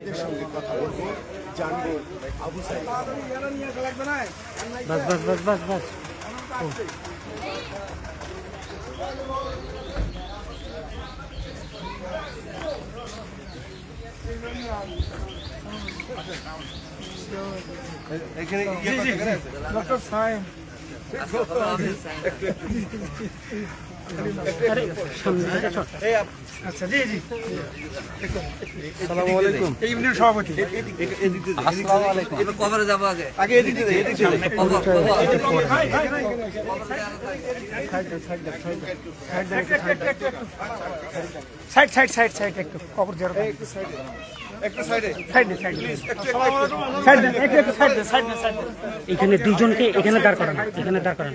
সঙ্গে কথা বলবো, জানবো আবু সাইদ। বাস বাস বাস বাস বাস এখানে ডক্টর সাহেব আচ্ছা জি জি আসসালামু আলাইকুম। এই ইউনিয়ন সভাপতি আসসালামু আলাইকুম। এবার কভারে যাবো আগে আগে এদিকে দে, এদিকে দে। সাইড সাইড সাইড সাইড একটু কবর জড়ো একটু সাইডে। সাইড সাইড সাইড একটু একটু সাইড সাইড সাইড এখানে দুইজনকে এখানে দাঁড় করান, এখানে দাঁড় করান।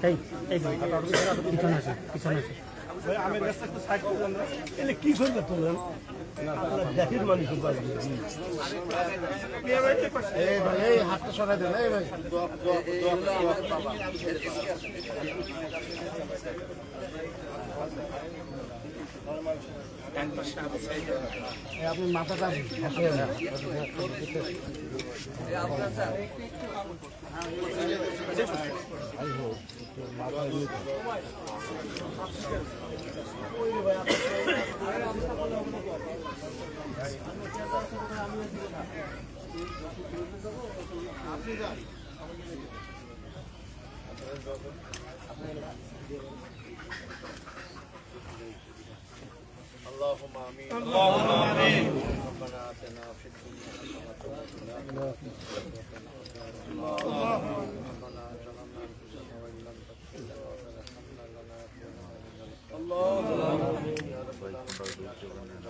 এই এই পিছনে আছে পিছনে আছে আমি রাস্তা একটু সাইড করলাম না। এলে কি করবে তোমরা? দেখেন মানুষ এই ভাই, এই হাতটা সরাই দেন। এই ভাই আপনি মাথাটা اللهم امين. اللهم امين. ربنا اتنا في الدنيا حسنه وفي الاخره حسنه ربنا ظلمنا انفسنا وان لم تغفر لنا وترحمنا لنكونن من الخاسرين. اللهم يا رب العالمين يا رب العالمين يا رب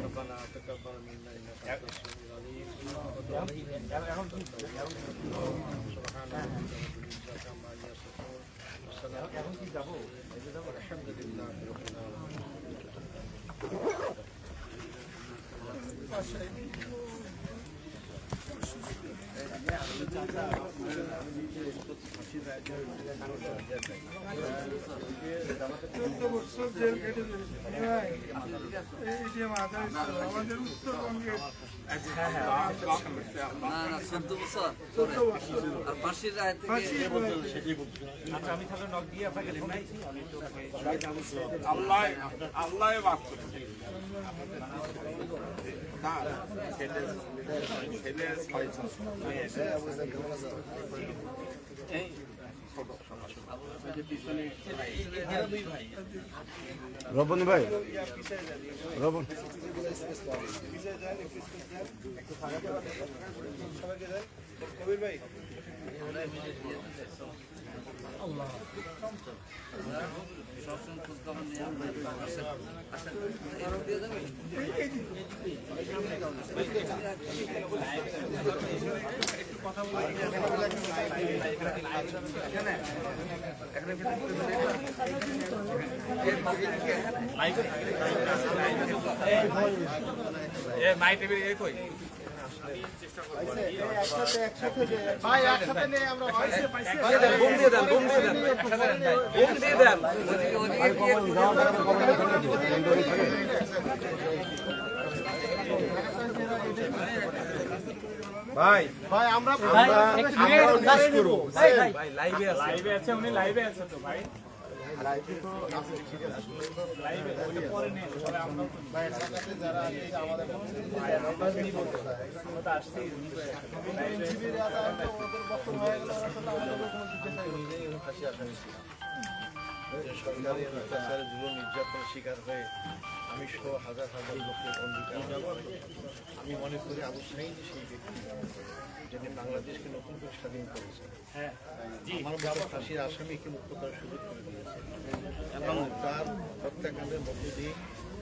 ربنا تقبل منا انك انت السميع العليم وتب علينا سبحان ربك عما يصفون والسلام والحمد لله رب العالمين. আমাদের উত্তরবঙ্গের না না 14 বছর আর ফাঁসির রায় থেকে আমি তাহলে নক দিয়ে আপনাকে শোনাইছি আমি তো আল্লাহ আল্লাহ মাফ করুন। না ছেলে ছেলে 6 মেয়ে এই রবনি ভাই, রবন কবির ভাই সবসময় খোঁজ খবর নিয়ে এরকম দিয়ে যাবে কথা বলে সরকারি অত্যাচারে জুলুম নির্যাতনের শিকার হয়ে আমি সহ হাজার হাজার লোকের অঙ্গীকার আমি মনে করি আবু সাঈদ সেই ব্যক্তি যিনি বাংলাদেশকে নতুন করে স্বাধীন করেছে। আমার মতো ফাঁসির আসামিকে মুক্ত করার সুযোগ করে দিয়েছে এবং তার হত্যাকাণ্ডের মধ্য দিয়ে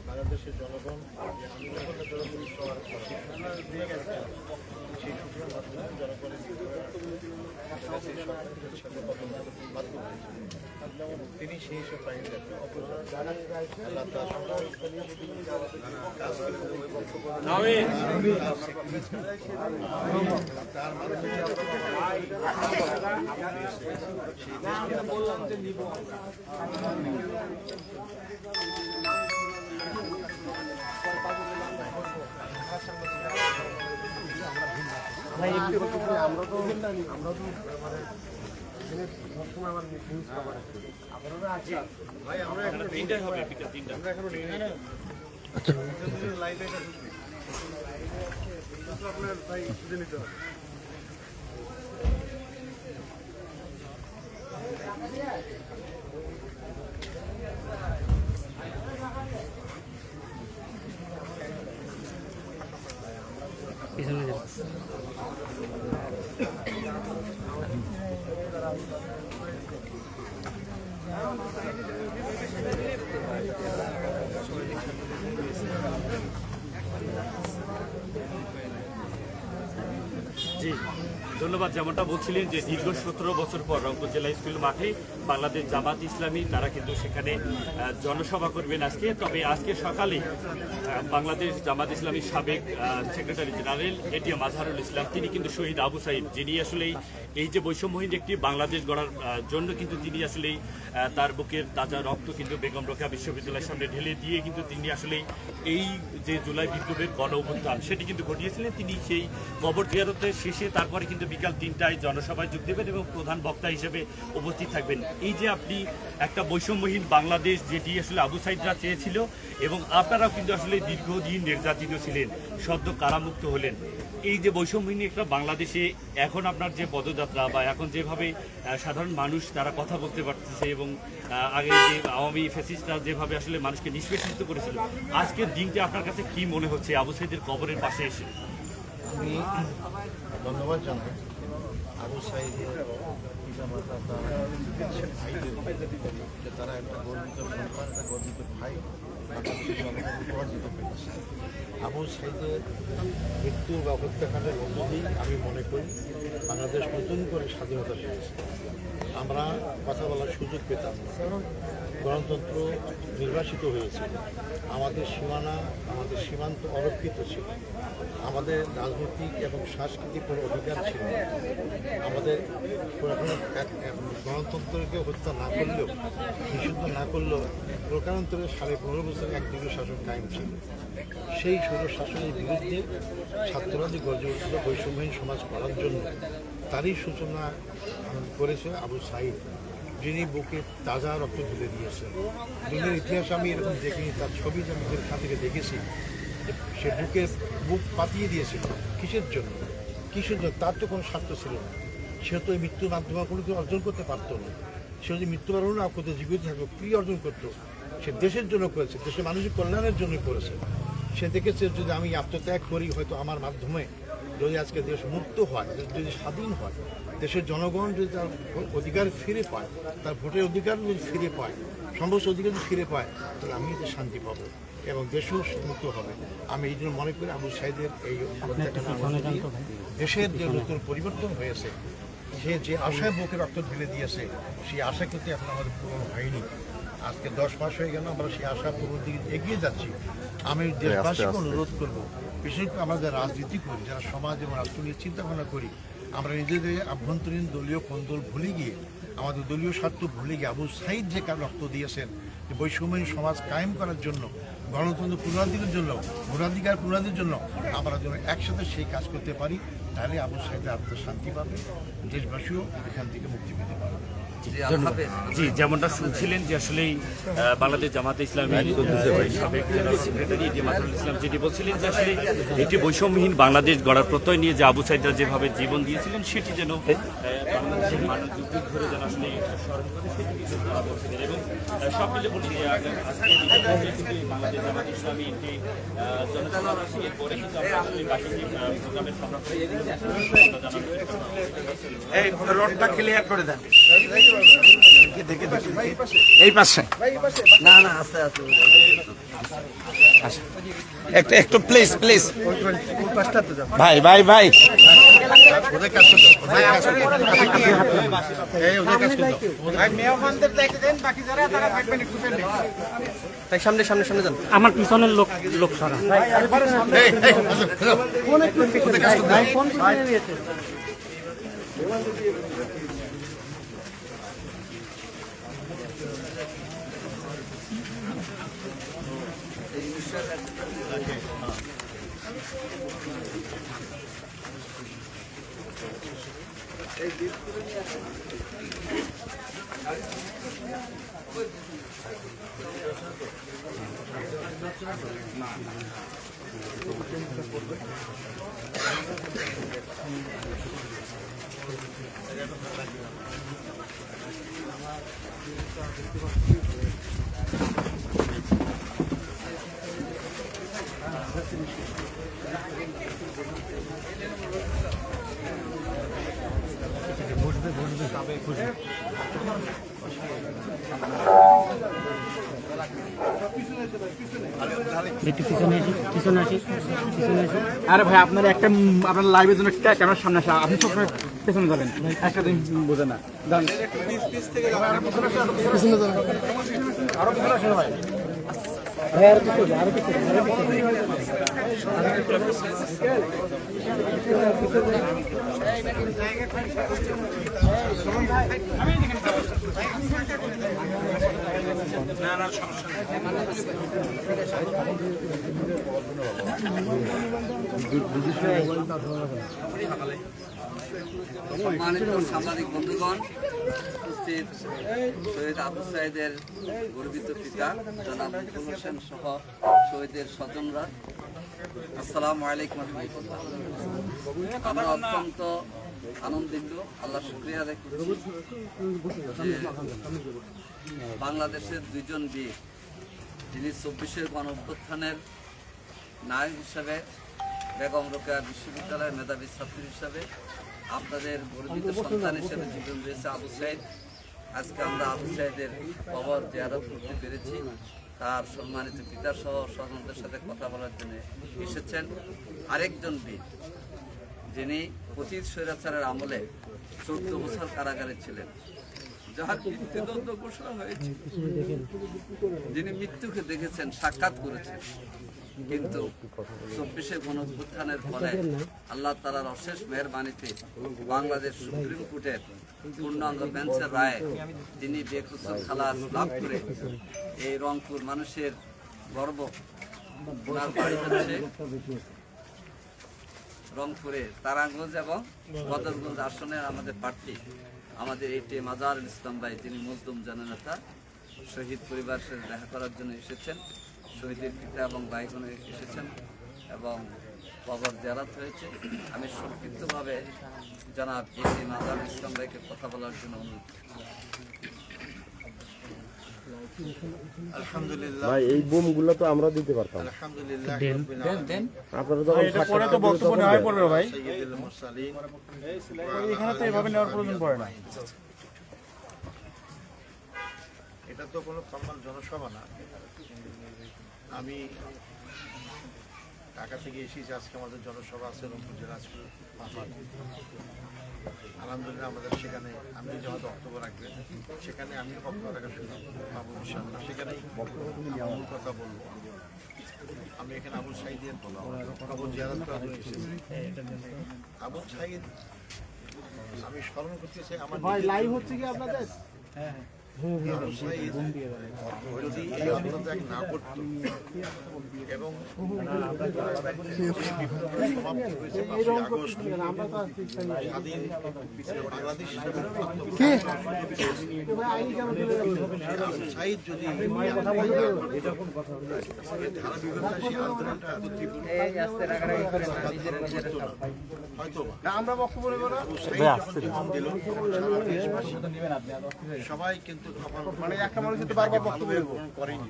বাংলাদেশের জনগণ যে আন্দোলনের জনগণ সবার ফাঁসি সেই সূত্রের মাধ্যমে জনগণের বাধ্য হয়েছে। তিনি সেই সব বাহিনীর একটা আল্লাহ তার পিছনে যাও। জি ধন্যবাদ। যেমনটা বলছিলেন যে দীর্ঘ 17 বছর পর রংপুর জেলা স্কুল মাঠে বাংলাদেশ জামাত ইসলামী তারা কিন্তু সেখানে জনসভা করবেন আজকে। তবে আজকে সকালে বাংলাদেশ জামাত ইসলামীর সাবেক secretary general ATM Azharul Islam তিনি কিন্তু শহীদ আবু সাঈদ যিনি আসলে এই যে বৈষম্যহীন একটি বাংলাদেশ গড়ার জন্য কিন্তু তিনি আসলে তার বুকের তাজা রক্ত কিন্তু বেগম রোকেয়া বিশ্ববিদ্যালয়ের সামনে ঢেলে দিয়ে কিন্তু তিনি আসলে এই যে জুলাই বিপ্লবের গণ অভ্যুত্থান সেটি কিন্তু ঘটিয়েছিলেন। তিনি সেই কবর জিয়ারতের শেষে তারপরে কিন্তু বিকাল 3টায় জনসভায় যোগ দেবেন এবং প্রধান বক্তা হিসেবে উপস্থিত থাকবেন। এই যে আপনি একটা বৈষম্যহীন বাংলাদেশ যেটি আসলে আবু সাঈদরা চেয়েছিল এবং আপনারাও কিন্তু আসলে দীর্ঘদিন নির্যাতিত ছিলেন, সদ্য কারামুক্ত হলেন, এই যে বৈষম্যহীন একটা বাংলাদেশে এখন আপনার যে পদযাত্রা বা এখন যেভাবে সাধারণ মানুষ তারা কথা বলতে পারতেছে এবং আগে যে আওয়ামী ফ্যাসিস্টরা যেভাবে আসলে মানুষকে নিষ্পেষিত করেছিল, আজকের দিনটা আপনার কাছে কি মনে হচ্ছে আবু সাঈদের কবরের পাশে এসে? আমি ধন্যবাদ জানাই আবু সাঈদের পিতামাতা তার ভাইদের যে তারা একটা গর্বিত সন্তান, একটা গর্বিত ভাই বাংলাদেশের জনগণ উপহার দিতে পেরেছে। আবু সাঈদের মৃত্যু বা হত্যাকাণ্ডের মধ্য দিয়ে আমি মনে করি বাংলাদেশ নতুন করে স্বাধীনতা পেয়েছে। আমরা কথা বলার সুযোগ পেতাম না, গণতন্ত্র নির্বাসিত হয়েছে, আমাদের সীমানা আমাদের সীমান্ত অরক্ষিত ছিল, আমাদের রাজনৈতিক এবং সাংস্কৃতিক কোনো অধিকার ছিল না। আমাদের গণতন্ত্রকে হত্যা না করলেও, নিষিদ্ধ না করলেও প্রকারান্তরে 15.5 বছর একদিকে শাসন কায়েম ছিল। সেই স্বৈর শাসনের বিরুদ্ধে ছাত্ররা যে গর্জে উঠল বৈষম্যহীন সমাজ করার জন্য, তারই সূচনা করেছে আবু সাঈদ, যিনি বুকে তাজা রক্ত ঢেলে দিয়েছেন। দুনিয়ার ইতিহাসে আমি এরকম দেখিনি, তার ছবি যে আমি এখান থেকে দেখেছি, সে বুক পাতিয়ে দিয়েছিল। কিসের জন্য? তার তো কোনো স্বার্থ ছিল না। সে তো এই মৃত্যুর মাধ্যমে কোনো কিছু অর্জন করতে পারতো না। সে যদি মৃত্যুবরণ না করতে জীবিত থাকতো, কী অর্জন করতো? সে দেশের জন্য করেছে, দেশের মানুষের কল্যাণের জন্য করেছে। সে দেখেছে যদি আমি আত্মত্যাগ করি, হয়তো আমার মাধ্যমে যদি আজকে দেশ মুক্ত হয়, যদি স্বাধীন হয়, দেশের জনগণ যদি তার অধিকার ফিরে পায়, তার ভোটের অধিকার যদি ফিরে পায়, সমস্ত অধিকার যদি ফিরে পায়, তাহলে আমি এতে শান্তি পাবো এবং দেশও মুক্ত হবে। আমি এই জন্য মনে করি আবু সাঈদের এই দেশের যে নতুন পরিবর্তন হয়েছে, সে যে আশায় বুকে রক্ত ঢেলে দিয়েছে সেই আশা কিন্তু এখন আমাদের পূরণ হয়নি। আজকে 10 মাস হয়ে গেল, আমরা সেই আশা পূরণ দিকে এগিয়ে যাচ্ছি। আমি দেশবাসীকে অনুরোধ করব, বিশেষ করে আমরা যারা রাজনীতি করি, যারা সমাজ এবং রাষ্ট্র নিয়ে চিন্তাভাবনা করি, আমরা নিজেদের আভ্যন্তরীণ দলীয় কোন্দল ভুলে গিয়ে, আমাদের দলীয় স্বার্থ ভুলে গিয়ে আবু সাঈদ যে রক্ত দিয়েছেন বৈষম্যহীন সমাজ কায়েম করার জন্য, গণতন্ত্র পুনরুদ্ধারের জন্য, ভোটাধিকার পুনরুদ্ধারের জন্য আমরা যেন একসাথে সেই কাজ করতে পারি, তাহলে আবু সাঈদের আত্মশান্তি পাবে, দেশবাসীও এখান থেকে মুক্তি পেতে পারবে। জি, যেমনটা শুনছিলেন যে আসলে বাংলাদেশ জামাতে ইসলামী সাবেক জেনারেল সেক্রেটারি মাসুদুল ইসলাম যেটি বলছিলেন যে আসলে একটি বৈষম্যহীন বাংলাদেশ গড়ার প্রত্যয় নিয়ে যে আবু সাঈদরা যেভাবে জীবন দিয়েছিলেন সেটি যেন বাংলাদেশের মানুষ যুগ যুগ ধরে যেন আসলে স্মরণ করে, সেটি কিন্তু তারা বলছিলেন। এবং সব মিলে বলি যে আজকে বাংলাদেশ জামাতে ইসলামী একটি জনসভা পরে কিন্তু আমরা আসলে বাকি প্রোগ্রামের এই রোডটা ক্লিয়ার করে দেন। এই পাশে না না আছে আছে একটু প্লিজ প্লিজ ভাই ভাই ভাই ওদের কাজ করতে এই ওদের কাজ করতে সামনে সামনে সামনে যান। আমার পিছনের লোক সরা একটু পিছনে আসি। আরে ভাই আপনার একটা আপনার লাইভের জন্য ক্যামেরার সামনে আসা, আপনি সবসময় পেছনে যাবেন, একটা দিন বোঝে না। পিছনে যান, আরো পিছনে আসেন ভাই। সম্মানিত সাংবাদিক বন্ধুগণ, উপস্থিত শহীদ আবু সাঈদের গর্বিত পিতা জনাব মুকুল হোসেন সহ শহীদের স্বজনরা, আসসালামু আলাইকুম রহমতুল্লাহ। আমরা অত্যন্ত আনন্দিত, আল্লাহ শুকরিয়া আদায় করছি যে বাংলাদেশের দুইজন বীর, যিনি 24-এর গণ অভ্যুত্থানের নায়ক হিসাবে, বেগম রোকেয়া বিশ্ববিদ্যালয়ের মেধাবী ছাত্রী হিসাবে, আপনাদের গর্বিত সন্তান হিসেবে জীবন দিয়েছে আবু সাঈদ। আজকে আমরা আবু সাঈদের কবর জিয়ারত করতে পেরেছি। তার সম্মানিত পিতা সহ স্বজনদের সাথে কথা বলার জন্য এসেছেন। আরেকজন বীর, যিনি পতিত স্বৈরাচারের আমলে 14 বছর কারাগারে ছিলেন, যার মৃত্যুদণ্ড ঘোষণা হয়েছে, যিনি মৃত্যুকে দেখেছেন, সাক্ষাৎ করেছেন, কিন্তু 24-এর গণঅভ্যুত্থানের ফলে আল্লাহ তাআলার অশেষ মেহেরবানিতে বাংলাদেশ সুপ্রিম কোর্টের পূর্ণাঙ্গ বেঞ্চের রায়ে তিনি বেকসুর খালাস লাভ করে এই রংপুর মানুষের গর্ব, ওনার বাড়ি হচ্ছে রংপুরে তারাগঞ্জ এবং বদরগঞ্জ আসনের আমাদের প্রার্থী, আমাদের এটিএম আজহারুল ইসলাম ভাই, যিনি মজলুম জননেতা, শহীদ পরিবারের সাথে দেখা করার জন্য এসেছেন। শহীদের পিতা এবং ভাইগণ এসেছেন এবং কবর জিয়ারত হয়েছে। আমি সংক্ষিপ্তভাবে জনাব এটিএম আজহারুল ইসলাম ভাইকে কথা বলার জন্য অনুরোধ আলহামদুলিল্লাহ ভাই এই বোমগুলো তো আমরা দিতে পারতাম। আলহামদুলিল্লাহ আপনারা যখন পরে তো বক্তব্য নেওয়াই পড়বে ভাই, সাইয়্যিদুল মুরসালিন, এখানে তো এভাবে নেওয়ার প্রয়োজন পড়ে না। এটা তো কোনো ফর্মাল জনসভা না। আমি ঢাকা থেকে এসেছি আজকে আমাদের জনসভা আছে রংপুর জেনারেল মাঠে। আলহামদুলিল্লাহ আমাদের সেখানে আমি যে আমাদের বক্তব্য রাখবেন সেখানে আমি বক্তব্য রাখা শুরু পাবো ইনশাআল্লাহ। সেখানেই আমার মূল কথা বলবো। আমি এখানে আবু সাঈদের খবর জিয়ারত করার জন্য এসেছি। আবু সাঈদ আমি স্মরণ করতে চাই আমার লাইভ হচ্ছে কি আপনাদের? আবু সাঈদ যদি এই আত্মত্যাগ না করত এবং সমাপ্তি হয়েছে 5ই আগস্ট স্বাধীন বাংলাদেশ হিসেবে আবু সাঈদ যদি ধারাবাহিকতা সেই আন্দোলনটা এত তীব্র হয়তো আমরা বক্তব্য আবু সাঈদ যখন জীবন দিল দেশবাসী সবাই কিন্তু মানে একটা মানুষ কিন্তু বারবার বক্তব্য করেনি।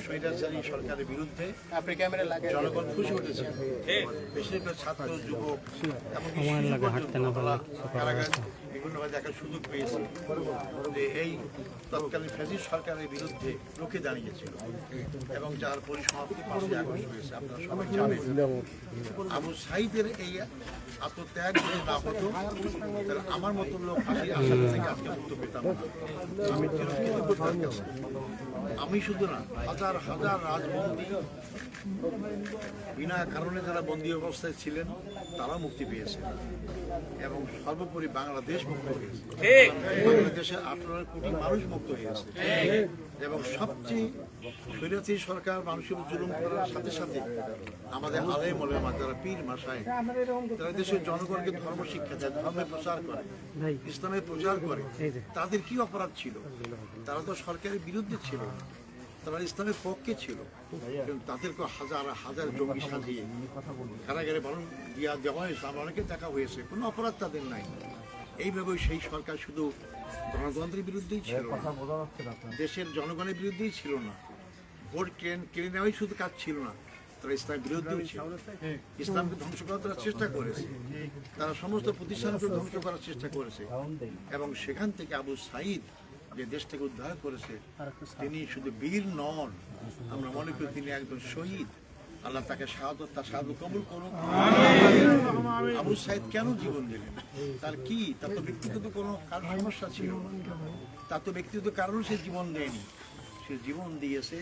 স্বৈরাচারী সরকারের বিরুদ্ধে জনগণ খুশি উঠেছে। বেশিরভাগ ছাত্র যুবক এমনকি কারাগার বিভিন্নভাবে দেখার সুযোগ পেয়েছে যে এই তৎকালীন ফ্যাসিস্ট সরকারের বিরুদ্ধে রুখে দাঁড়িয়েছিল এবং যার পরিসমাপ্তি 5ই আগস্ট হয়েছে। আপনারা সবাই জানেন আবু সাঈদের এই আত্মত্যাগ যদি না হতো তাহলে আমার মতো লোক ফাঁসির আসামি থেকে আজকে মুক্ত পেতাম না। আমি চিরকৃতজ্ঞ তার কাছে। আমি শুধু না হাজার হাজার রাজবন্দী বিনা কারণে যারা বন্দী অবস্থায় ছিলেন তারা মুক্তি পেয়েছে এবং সর্বোপরি বাংলাদেশ মুক্ত হয়েছে। বাংলাদেশের 18 কোটি মানুষ মুক্ত হয়েছে এবং সবচেয়ে স্বৈরাচারী সরকার মানুষের জুলুম করার সাথে সাথে আমাদের আলেম ওলামা যারা পীর মাশায়েখ যারা দেশের জনগণকে ধর্ম শিক্ষা দেয়, ধর্মের প্রচার করে, ইসলামের প্রচার করে, তাদের কি অপরাধ ছিল? তারা তো সরকারের বিরুদ্ধে ছিল না, তারা ইসলামের পক্ষে ছিল, কিন্তু তাদেরকে হাজার হাজার জঙ্গি সাজিয়ে কারাগারে বরং দেওয়া হয়েছে। আমার অনেকে দেখা হয়েছে, কোনো অপরাধ তাদের নাই। এইভাবে সেই সরকার শুধু গণতন্ত্রের বিরুদ্ধেই ছিল না, দেশের জনগণের বিরুদ্ধেই ছিল না, ভোট কেড়ে নেওয়াই শুধু কাজ ছিল না, তারা ইসলামের বিরুদ্ধেও ছিল। ইসলামকে ধ্বংস করার তারা চেষ্টা করেছে, তারা সমস্ত প্রতিষ্ঠানকে ধ্বংস করার চেষ্টা করেছে এবং সেখান থেকে আবু সাঈদ যে দেশটাকে উদ্ধার করেছে তিনি শুধু বীর নন, আমরা মনে করি তিনি একজন শহীদ। আল্লাহ তাকে শাহাদত তার শাহাদত কবুল করুন। আবু সাঈদ কেন জীবন দিলেন? তার কি? তার তো ব্যক্তিগত কোনো কারণ সমস্যা ছিল, তার তো ব্যক্তিগত কারণ সে জীবন দেয়নি। সে জীবন দিয়েছে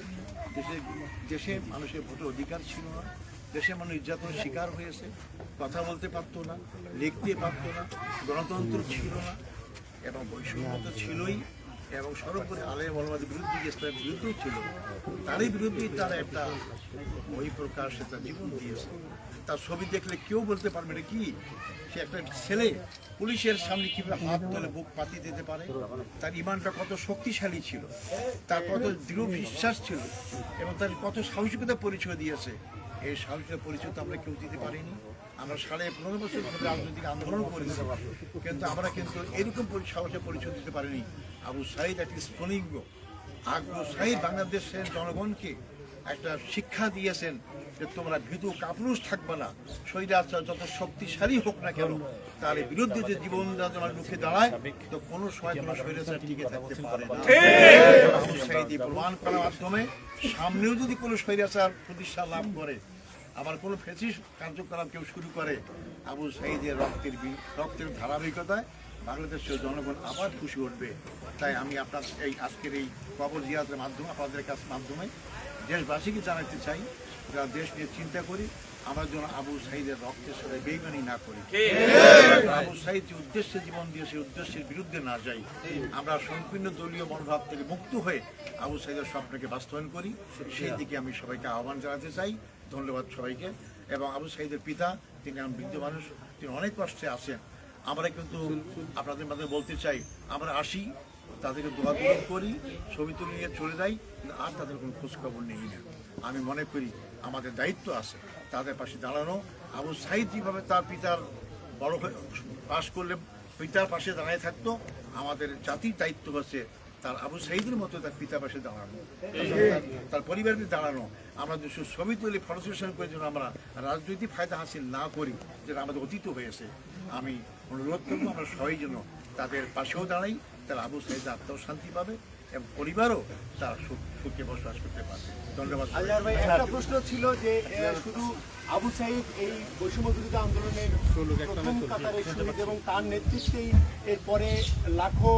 দেশে মানুষের ভোটের অধিকার ছিল না, দেশের মানুষ নির্যাতনের শিকার হয়েছে, কথা বলতে পারতো না, লিখতে পারতো না, গণতন্ত্র ছিল না এবং বৈষম্য তো ছিলই এবং সর্বোপরি আলেম ওলামাদের বিরুদ্ধে ইসলামের বিরুদ্ধেও ছিল। তারই বিরুদ্ধেই তারা একটা বই প্রকাশে তার জীবন দিয়েছে। তার ছবি দেখলে কেউ বলতে পারবে না কি সে একটা ছেলে পুলিশের সামনে কিভাবে হাত তুলে বুক পাতি দিতে পারে, তার ইমানটা কত শক্তিশালী ছিল, তার কত দৃঢ় বিশ্বাস ছিল এবং তার কত সাহসিকতা পরিচয় দিয়েছে। এই সাহসিকতা পরিচয় তো আমরা কেউ দিতে পারিনি। আমরা 15.5 বছর ধরে রাজনৈতিক আন্দোলন করেছি, কিন্তু আমরা কিন্তু এরকম সাহসের পরিচয় দিতে পারিনি। আবু সাঈদ একটি স্ফুলিঙ্গ। আবু সাঈদ বাংলাদেশের জনগণকে একটা শিক্ষা দিয়েছেন যে তোমরা ভীতু কাপুরুষ থাকবে না, স্বৈরাচার যত শক্তিশালী হোক না কেন তার বিরুদ্ধে যে জীবন রুখে দাঁড়ায় তো কোনো সময় কোনো স্বৈরাচার টিকে থাকতে পারে না। আবু সাঈদ প্রমাণ করার মাধ্যমে সামনেও যদি কোনো স্বৈরাচার প্রতিষ্ঠা লাভ করে, আবার কোনো ফ্যাসিস্ট কার্যকলাপ কেউ শুরু করে, আবু সাঈদের রক্তের ধারাবাহিকতায় বাংলাদেশের জনগণ আবার খুশি উঠবে। তাই আমি আপনার এই আজকের এই কবর জিয়ারতের মাধ্যমে আপনাদের কাছে মাধ্যমে দেশবাসীকে জানাতে চাই, যারা দেশ নিয়ে চিন্তা করি আমার জন্য আবু সাঈদের রক্তের সাথে বেইমানি না করি, আবু সাঈদ যে উদ্দেশ্যে জীবন দিয়ে সেই উদ্দেশ্যের বিরুদ্ধে না যাই, আমরা সম্পূর্ণ দলীয় মনোভাব থেকে মুক্ত হয়ে আবু সাঈদের স্বপ্নকে বাস্তবায়ন করি। সেই দিকে আমি সবাইকে আহ্বান জানাতে চাই। ধন্যবাদ সবাইকে। এবং আবু সাঈদের পিতা তিনি এখন বৃদ্ধ মানুষ, তিনি অনেক কষ্টে আছেন। আমরা কিন্তু আপনাদের মাঝে বলতে চাই, আমরা আসি, তাদেরকে দোয়া করি, ছবি তুলে নিয়ে চলে যাই, কিন্তু আর তাদের কোনো খোঁজখবর নেই না। আমি মনে করি আমাদের দায়িত্ব আছে তাদের পাশে দাঁড়ানো। আবু সাঈদ যেভাবে তার পিতার বড় হয়ে পাশ করলে পিতার পাশে দাঁড়িয়ে থাকতো, আমাদের জাতির দায়িত্ব হচ্ছে তার আবু সাঈদের মতো তার পিতার পাশে দাঁড়ানো, তার পরিবারের দাঁড়ানো। আমরা যে ছবি তুলে ফটোসেশন করে যেন আমরা রাজনৈতিক ফায়দা হাসিল না করি, যেটা আমাদের অতীত হয়েছে। আমি অনুরোধ করবো আমরা সবাই যেন তাদের পাশেও দাঁড়াই তাহলে আবু সাঈদ আত্মাও শান্তি পাবে এবং পরিবারও তারা সুখে বসবাস করতে পারবে। ধন্যবাদ। আজহার ভাই, একটা প্রশ্ন ছিল যে শুধু আবু সাঈদ এই বৈষম্য বিরোধী আন্দোলনের প্রথম কাতারের শহীদ এবং তার নেতৃত্বেই এরপরে লাখো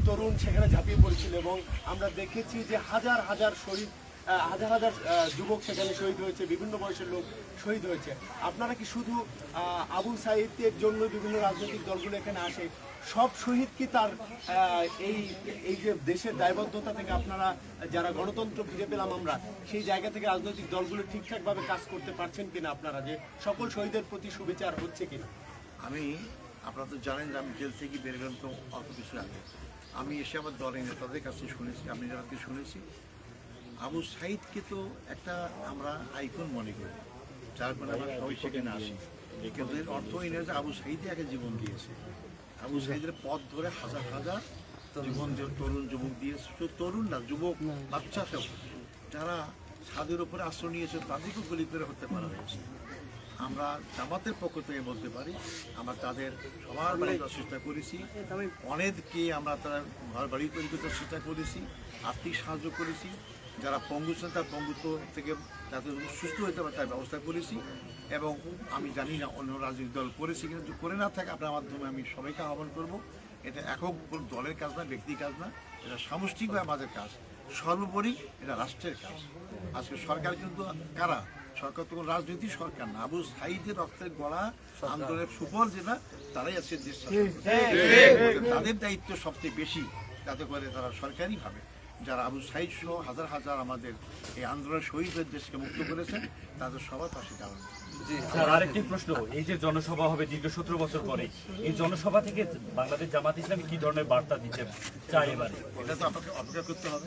তরুণ সেখানে ঝাঁপিয়ে পড়েছিল এবং আমরা দেখেছি যে হাজার হাজার শহীদ, হাজার হাজার যুবক সেখানে শহীদ হয়েছে, বিভিন্ন বয়সের লোক শহীদ হয়েছে। আপনারা কি শুধু আবু সাঈদের জন্য বিভিন্ন রাজনৈতিক দলগুলো এখানে আসে, সব শহীদ কি তার এই যে দেশের দায়বদ্ধতা থেকে আপনারা যারা গণতন্ত্র ফিরে পেলাম আমরা, সেই জায়গা থেকে রাজনৈতিক দলগুলো ঠিকঠাকভাবে কাজ করতে পারছেন কিনা, আপনারা যে সকল শহীদের প্রতি শুভেচ্ছা হচ্ছে কিনা? আপনারা তো জানেন যে আমি জেল থেকে বের গেলাম তো অল্প কিছু আগে। আমি এসে আমার দলের নেতাদের কাছে শুনেছি, আমি যারাকে শুনেছি, আবু সাঈদকে তো একটা আমরা আইকন মনে করি, যার ফলে আমরা সবাই সেখানে আসি। কিন্তু এর অর্থ এই নয় যে আবু সাঈদই আগে জীবন দিয়েছে। আবু সাঈদের পথ ধরে হাজার হাজার জীবন তরুণ যুবক দিয়েছে, শুধু তরুণ না, যুবক বাচ্চা সব যারা ছাদের উপরে আশ্রয় নিয়েছে তাদেরকেও গুলি করে হত্যা করা হয়েছে। আমরা জামাতের পক্ষ থেকে বলতে পারি, আমরা তাদের সবার বাড়ি করার চেষ্টা করেছি, অনেককে আমরা তারা ঘর বাড়ি তৈরি করতে চেষ্টা করেছি, আর্থিক সাহায্য করেছি, যারা পঙ্গু ছিলেন তার পঙ্গুত্ব থেকে যাতে সুস্থ হতে পারে তার ব্যবস্থা করেছি। এবং আমি জানি না অন্য রাজনৈতিক দল করেছি কিন্তু করে না থাকে আপনার মাধ্যমে আমি সবাইকে আহ্বান করব, এটা একক কোনো দলের কাজ না, ব্যক্তির কাজ না, এটা সামষ্টিকভাবে আমাদের কাজ, সর্বোপরি এটা রাষ্ট্রের কাজ। আজকে সরকার কিন্তু কারা, সরকার তো কোনো রাজনৈতিক সরকার না, আবু সাঈদের রক্তের গড়া আন্দোলনের সুফল যেটা তারাই আছে দেশ শাসন করতে। তাদের দায়িত্ব সবচেয়ে বেশি, যাতে করে তারা সরকারিভাবে যারা আবু সাঈদ সহ হাজার হাজার আমাদের এই আন্দোলনের শহীদের দেশকে মুক্ত করেছেন তাদের সবার পাশে দাঁড়ানো। স্যার, আরেকটি প্রশ্ন, এই যে জনসভা হবে দীর্ঘ 17 বছর পরে, এই জনসভা থেকে বাংলাদেশ জামাত ইসলামী কি ধরনের বার্তা দিতে চায় এবারে? এটা তো আপনাকে অপেক্ষা করতে হবে।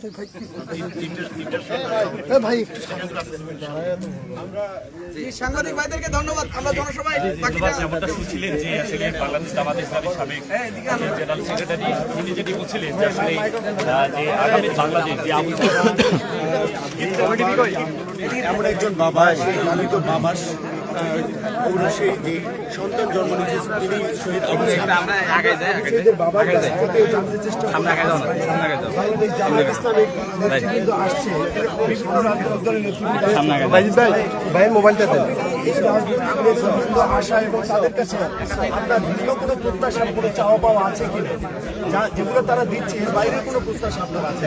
সাংবাদিক ভাইদেরকে ধন্যবাদ। আমরা জনসভায় যেমনটা শুনছিলেন যে আসলে বাংলাদেশ জামাত ইসলামীর সাবেক জেনারেল সেক্রেটারি উনি যেটি বলছিলেন যে আসলে যে আগামী বাংলাদেশ যে এমন একজন বাবা, সেই লালিত বাবার সেই যে সন্তান জন্ম নিয়েছে তিনি শহীদ আবু সাঈদ। আমরা আগে যাই, বাবার কাছ থেকে জানতে চেষ্টা বাংলাদেশ জামাত ইসলামের নেতৃবৃন্দ আসছে, বিভিন্ন রাজনৈতিক দলের নেতৃবৃন্দ ভাইয়ের মোবাইলটা দেন, নেতৃবৃন্দ আসা এবং তাদের কাছে আপনার ভিন্ন কোনো প্রত্যাশা, কোনো চাওয়া পাওয়া আছে কিনা, যেগুলো তারা দিচ্ছে এর বাইরে কোনো প্রত্যাশা আপনার আছে?